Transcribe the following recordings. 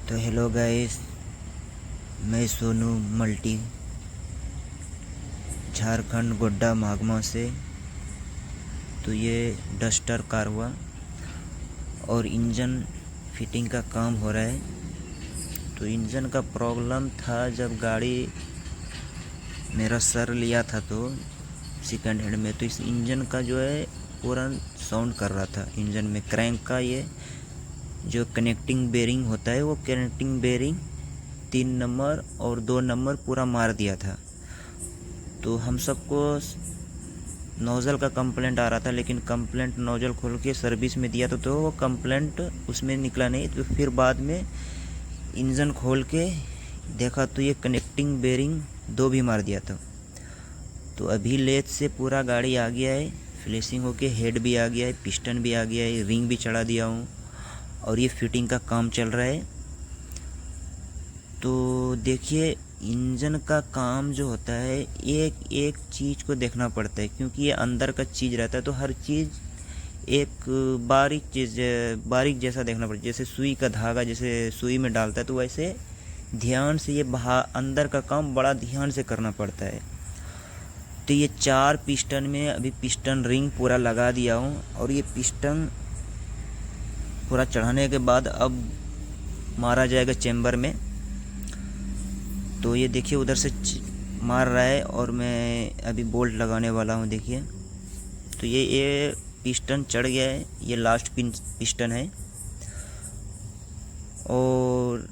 तो hello guys, मैं Sonu multi Jharkhand Godda मागमा से। तो ये डस्टर कार हुआ और इंजन फिटिंग का काम हो रहा है। तो इंजन का प्रॉब्लम था जब गाड़ी मेरा सर लिया था तो सेकंड हैंड में, तो इस इंजन का जो है पूरा साउंड कर रहा था। इंजन में क्रैंक का ये जो कनेक्टिंग बेरिंग होता है वो कनेक्टिंग बेरिंग 3 नंबर और 2 नंबर पूरा मार दिया था। तो हम सबको नोज़ल का कंप्लेंट आ रहा था, लेकिन कंप्लेंट नोज़ल खोल के सर्विस में दिया तो वो कंप्लेंट उसमें निकला नहीं। तो फिर बाद में इंजन खोल के देखा तो ये कनेक्टिंग बेरिंग 2 भी मार दिया था। तो अभी लेथ से पूरा गाड़ी आ गया है, फ्लेशिंग होके हेड भी आ गया है, पिस्टन भी आ गया है, रिंग भी चढ़ा दिया हूँ और ये फिटिंग का काम चल रहा है। तो देखिए, इंजन का काम जो होता है एक एक चीज़ को देखना पड़ता है, क्योंकि ये अंदर का चीज़ रहता है। तो हर चीज़ एक बारीक चीज़, बारीक जैसा देखना पड़ता है। जैसे सुई का धागा जैसे सुई में डालता है, तो वैसे ध्यान से ये अंदर का काम बड़ा ध्यान से करना पड़ता है। तो ये 4 पिस्टन में अभी पिस्टन रिंग पूरा लगा दिया हूँ और ये पिस्टन पूरा चढ़ाने के बाद अब मारा जाएगा चेम्बर में। तो ये देखिए उधर से मार रहा है और मैं अभी बोल्ट लगाने वाला हूँ। देखिए, तो ये पिस्टन चढ़ गया है, ये लास्ट पिस्टन है और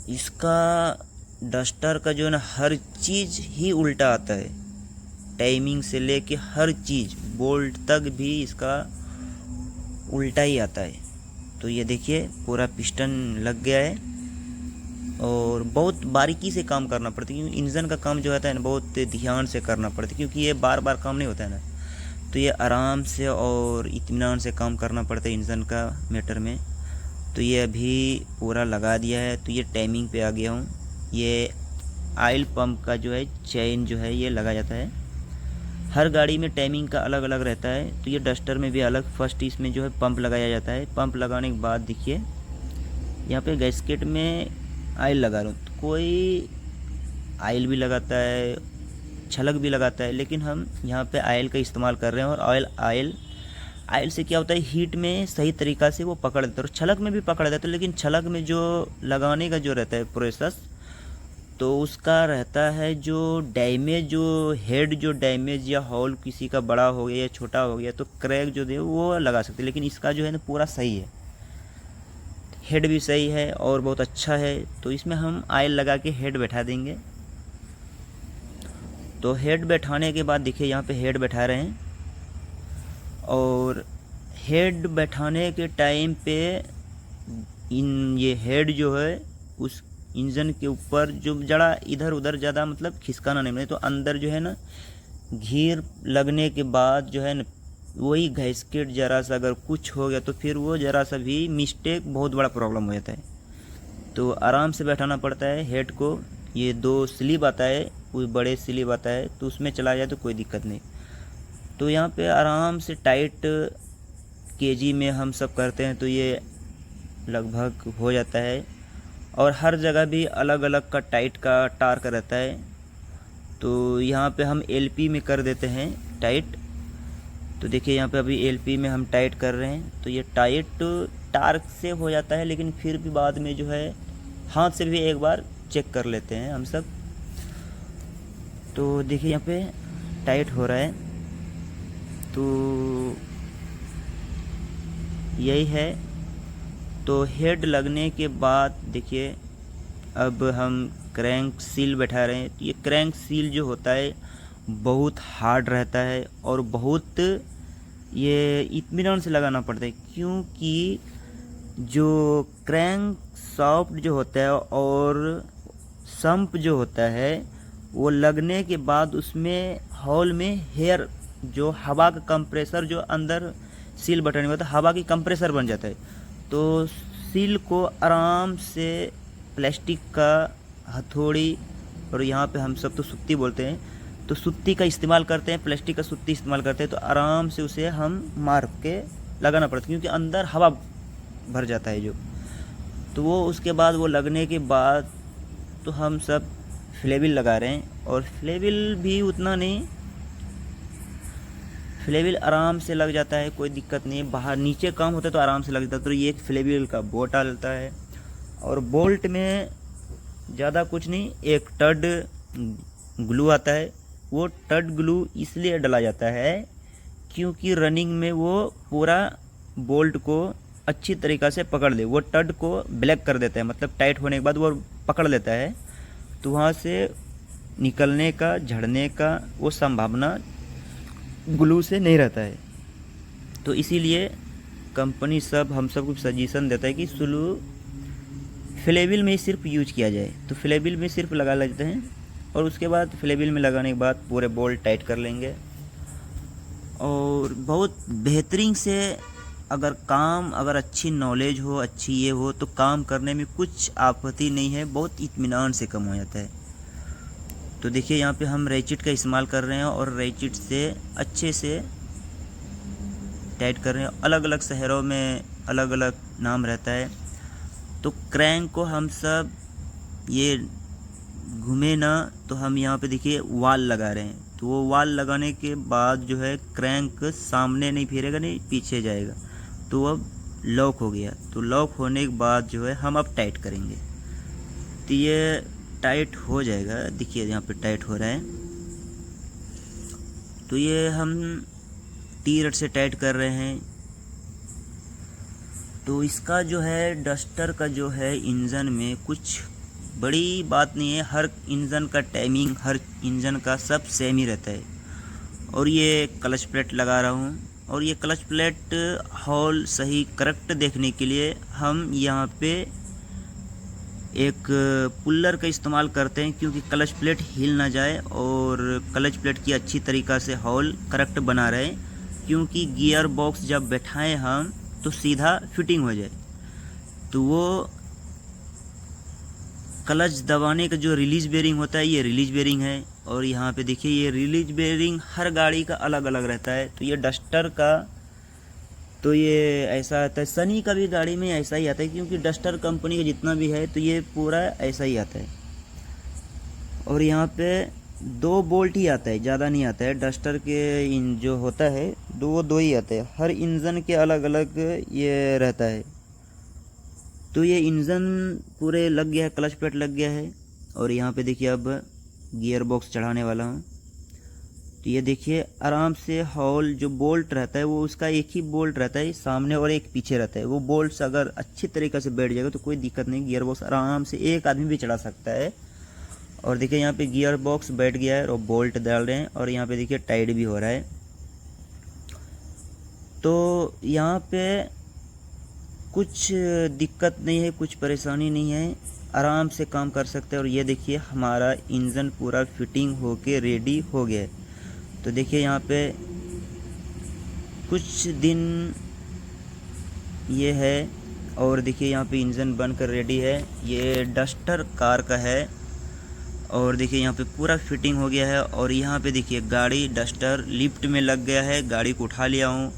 इसका डस्टर का जो है ना हर चीज़ ही उल्टा आता है। टाइमिंग से लेके हर चीज़ बोल्ट तक भी इसका उल्टा ही आता है। तो ये देखिए पूरा पिस्टन लग गया है और बहुत बारीकी से काम करना पड़ता है, क्योंकि इंजन का काम जो होता है ना बहुत ध्यान से करना पड़ता है, क्योंकि ये बार बार काम नहीं होता है ना। तो ये आराम से और इत्मीनान से काम करना पड़ता है इंजन का मैटर में। तो ये अभी पूरा लगा दिया है। तो ये टाइमिंग पे आ गया हूँ। ये ऑयल पंप का जो है चेन जो है ये लगा जाता है। हर गाड़ी में टाइमिंग का अलग अलग रहता है, तो ये डस्टर में भी अलग। फर्स्ट इसमें जो है पंप लगाया जाता है। पंप लगाने के बाद देखिए यहाँ पे गैस्केट में ऑयल लगा रहा हूँ। तो कोई ऑयल भी लगाता है, छलक भी लगाता है, लेकिन हम यहाँ पे ऑयल का इस्तेमाल कर रहे हैं। और ऑयल से क्या होता है, हीट में सही तरीक़ा से वो पकड़ देता है और छलक में भी पकड़ देता है। लेकिन छलक में जो लगाने का जो रहता है प्रोसेस, तो उसका रहता है जो डैमेज, जो हेड जो डैमेज या हॉल किसी का बड़ा हो गया या छोटा हो गया तो क्रैक जो दे वो लगा सकते हैं। लेकिन इसका जो है ना पूरा सही है, हेड भी सही है और बहुत अच्छा है। तो इसमें हम ऑयल लगा के हेड बैठा देंगे। तो हेड बैठाने के बाद देखिए यहाँ पे हेड बैठा रहे हैं और हेड बैठाने के टाइम पे ये हेड जो है उस इंजन के ऊपर जो जड़ा इधर उधर ज़्यादा मतलब खिसकाना नहीं, तो अंदर जो है ना घीर लगने के बाद जो है ना वही गैस्केट ज़रा सा अगर कुछ हो गया तो फिर वो ज़रा सा भी मिस्टेक बहुत बड़ा प्रॉब्लम हो जाता है। तो आराम से बैठाना पड़ता है हेड को। ये 2 स्लीव आता है, कोई बड़े स्लीव आता है, तो उसमें चला जाए तो कोई दिक्कत नहीं। तो यहाँ पे आराम से टाइट केजी में हम सब करते हैं, तो ये लगभग हो जाता है। और हर जगह भी अलग अलग का टाइट का टार्क रहता है। तो यहाँ पे हम एलपी में कर देते हैं टाइट। तो देखिए यहाँ पे अभी एलपी में हम टाइट कर रहे हैं, तो ये टाइट टार्क से हो जाता है, लेकिन फिर भी बाद में जो है हाथ से भी एक बार चेक कर लेते हैं हम सब। तो देखिए यहाँ पे टाइट हो रहा है। तो यही है। तो हेड लगने के बाद देखिए अब हम क्रैंक सील बैठा रहे हैं। तो ये क्रैंक सील जो होता है बहुत हार्ड रहता है और बहुत ये इत्मीनान से लगाना पड़ता है, क्योंकि जो क्रैंक सॉफ्ट जो होता है और सम्प जो होता है वो लगने के बाद उसमें हॉल में हेयर जो हवा का कंप्रेसर जो अंदर सील बटन में होता है, हवा की कंप्रेसर बन जाता है। तो सील को आराम से प्लास्टिक का हथौड़ी, और यहाँ पे हम सब तो सुत्ती बोलते हैं, तो सुत्ती का इस्तेमाल करते हैं, प्लास्टिक का सुत्ती इस्तेमाल करते हैं। तो आराम से उसे हम मार के लगाना पड़ता है, क्योंकि अंदर हवा भर जाता है जो। तो वो उसके बाद वो लगने के बाद तो हम सब फ्लेविल लगा रहे हैं, और फ्लेविल भी उतना नहीं, फ्लेविल आराम से लग जाता है, कोई दिक्कत नहीं है। बाहर नीचे काम होता है तो आराम से लग जाता है। तो ये एक फ्लेविल का बोल्ट डालता है, और बोल्ट में ज़्यादा कुछ नहीं, एक टड ग्लू आता है। वो टड ग्लू इसलिए डाला जाता है क्योंकि रनिंग में वो पूरा बोल्ट को अच्छी तरीक़ा से पकड़ ले, वो टड को ब्लैक कर देता है, मतलब टाइट होने के बाद वो पकड़ लेता है, तो वहाँ से निकलने का, झड़ने का वो संभावना ग्लू से नहीं रहता है। तो इसीलिए कंपनी सब हम सब को सजेशन देता है कि स्लू फ्लेविल में ही सिर्फ यूज किया जाए। तो फ्लेविल में सिर्फ लगा लेते हैं, और उसके बाद फ्लेविल में लगाने के बाद पूरे बोल्ट टाइट कर लेंगे। और बहुत बेहतरीन से अगर अच्छी नॉलेज हो, अच्छी ये हो, तो काम करने में कुछ आपत्ति नहीं है, बहुत इत्मीनान से कम हो जाता है। तो देखिए यहाँ पे हम रैचिट का इस्तेमाल कर रहे हैं, और रैचिट से अच्छे से टाइट कर रहे हैं। अलग अलग शहरों में अलग अलग नाम रहता है। तो क्रैंक को हम सब ये घूमे ना, तो हम यहाँ पे देखिए वाल लगा रहे हैं। तो वो वाल लगाने के बाद जो है क्रैंक सामने नहीं फिरेगा, नहीं पीछे जाएगा। तो अब लॉक हो गया। तो लॉक होने के बाद जो है हम अब टाइट करेंगे, तो ये टाइट हो जाएगा। देखिए यहाँ पे टाइट हो रहा है। तो ये हम टी रड से टाइट कर रहे हैं। तो इसका जो है डस्टर का जो है इंजन में कुछ बड़ी बात नहीं है। हर इंजन का टाइमिंग, हर इंजन का सब सेम ही रहता है। और ये क्लच प्लेट लगा रहा हूँ, और ये क्लच प्लेट हॉल सही करेक्ट देखने के लिए हम यहाँ पे एक पुल्लर का इस्तेमाल करते हैं, क्योंकि क्लच प्लेट हिल ना जाए और क्लच प्लेट की अच्छी तरीक़ा से हॉल करेक्ट बना रहे, क्योंकि गियर बॉक्स जब बैठाएं हम तो सीधा फिटिंग हो जाए। तो वो क्लच दबाने का जो रिलीज बेरिंग होता है, ये रिलीज बेरिंग है। और यहाँ पे देखिए ये रिलीज बेरिंग हर गाड़ी का अलग अलग रहता है। तो ये डस्टर का तो ये ऐसा आता है, सनी का भी गाड़ी में ऐसा ही आता है, क्योंकि डस्टर कंपनी का जितना भी है तो ये पूरा ऐसा ही आता है। और यहाँ पे 2 बोल्ट ही आता है, ज़्यादा नहीं आता है। डस्टर के जो होता है दो ही आते हैं। हर इंजन के अलग अलग ये रहता है। तो ये इंजन पूरे लग गया है, क्लच प्लेट लग गया है। और यहाँ पे देखिए अब गियर बॉक्स चढ़ाने वाला हूँ। तो ये देखिए आराम से हॉल जो बोल्ट रहता है वो उसका एक ही बोल्ट रहता है सामने और एक पीछे रहता है। वो बोल्ट अगर अच्छी तरीक़े से बैठ जाएगा तो कोई दिक्कत नहीं, गियर बॉक्स आराम से एक आदमी भी चढ़ा सकता है। और देखिए यहाँ पे गियर बॉक्स बैठ गया है और बोल्ट डाल रहे हैं, और यहाँ पे देखिए टाइट भी हो रहा है। तो यहाँ पे कुछ दिक्कत नहीं है, कुछ परेशानी नहीं है, आराम से काम कर सकते हैं। और ये देखिए हमारा इंजन पूरा फिटिंग होके रेडी हो गया है। तो देखिए यहाँ पे कुछ दिन ये है, और देखिए यहाँ पे इंजन बनकर रेडी है। ये डस्टर कार का है, और देखिए यहाँ पे पूरा फिटिंग हो गया है। और यहाँ पे देखिए गाड़ी डस्टर लिफ्ट में लग गया है, गाड़ी को उठा लिया हूँ,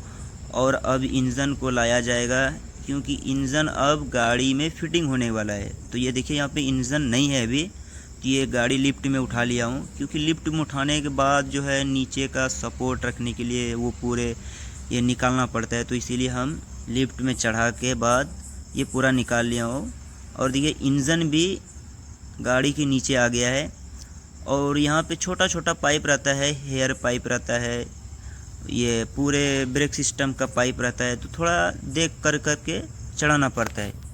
और अब इंजन को लाया जाएगा, क्योंकि इंजन अब गाड़ी में फिटिंग होने वाला है। तो ये देखिए यहाँ पे इंजन नहीं है अभी, तो ये गाड़ी लिफ्ट में उठा लिया हूँ, क्योंकि लिफ्ट में उठाने के बाद जो है नीचे का सपोर्ट रखने के लिए वो पूरे ये निकालना पड़ता है। तो इसीलिए हम लिफ्ट में चढ़ा के बाद ये पूरा निकाल लिया हूँ। और देखिए इंजन भी गाड़ी के नीचे आ गया है। और यहाँ पे छोटा छोटा पाइप रहता है, हेयर पाइप रहता है, ये पूरे ब्रेक सिस्टम का पाइप रहता है, तो थोड़ा देख कर के चढ़ाना पड़ता है।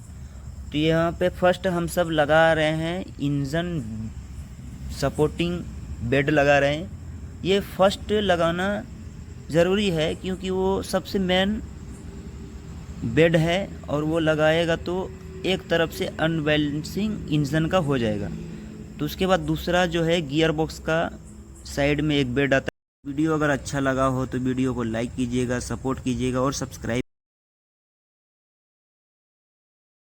तो यहाँ पे फर्स्ट हम सब लगा रहे हैं इंजन सपोर्टिंग बेड लगा रहे हैं। ये फर्स्ट लगाना ज़रूरी है, क्योंकि वो सबसे मेन बेड है, और वो लगाएगा तो एक तरफ से अनबैलेंसिंग इंजन का हो जाएगा। तो उसके बाद दूसरा जो है गियर बॉक्स का साइड में एक बेड आता है। वीडियो अगर अच्छा लगा हो तो वीडियो को लाइक कीजिएगा, सपोर्ट कीजिएगा और सब्सक्राइब